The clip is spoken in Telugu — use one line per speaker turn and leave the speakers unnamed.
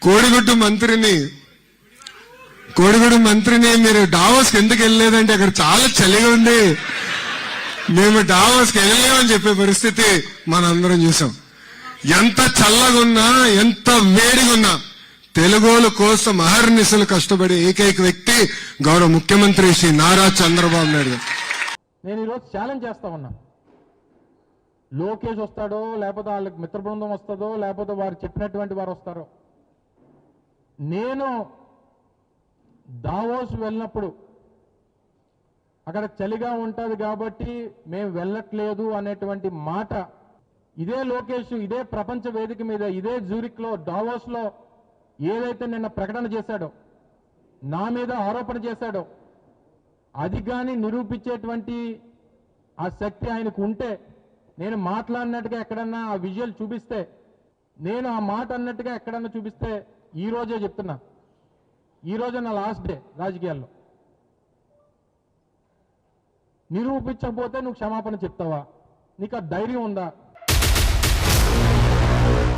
కోడిగుడ్డు మంత్రిని మీరు డావోస్కి ఎందుకు వెళ్ళలేదంటే అక్కడ చాలా చలిగా ఉంది, మేము డావోస్కి వెళ్ళలేమని చెప్పే పరిస్థితి మనందరం చూసాం. ఎంత చల్లగున్నా ఎంత వేడిగున్నా తెలుగోల కోసం అహర్నిశలు కష్టపడే ఏకైక వ్యక్తి గౌరవ ముఖ్యమంత్రి శ్రీ నారా చంద్రబాబు నాయుడు.
నేను ఈరోజు ఛాలెంజ్ చేస్తా ఉన్నా, లోకేష్ వస్తాడో లేకపోతే వాళ్ళకి మిత్ర బృందం వస్తుందో లేకపోతే వారు చెప్పినటువంటి వారు వస్తారో, నేను దావోస్ వెళ్ళినప్పుడు అక్కడ చలిగా ఉంటుంది కాబట్టి మేము వెళ్ళట్లేదు అనేటువంటి మాట ఇదే లోకేష్ ఇదే ప్రపంచ వేదిక మీద ఇదే జూరిక్లో దావోస్లో ఏదైతే నిన్న ప్రకటన చేశాడో, నా మీద ఆరోపణ చేశాడో, అది కానీ నిరూపించేటువంటి ఆ శక్తి ఆయనకు ఉంటే, నేను మాట్లాడినట్టుగా ఎక్కడన్నా ఆ విజువల్ చూపిస్తే, నేను ఆ మాట అన్నట్టుగా ఎక్కడన్నా చూపిస్తే ఈ రోజే చెప్తున్నా, ఈ రోజే నా లాస్ట్ డే రాజకీయాల్లో. నిరూపించకపోతే నువ్వు క్షమాపణ చెప్తావా? నీకు ఆ ధైర్యం ఉందా?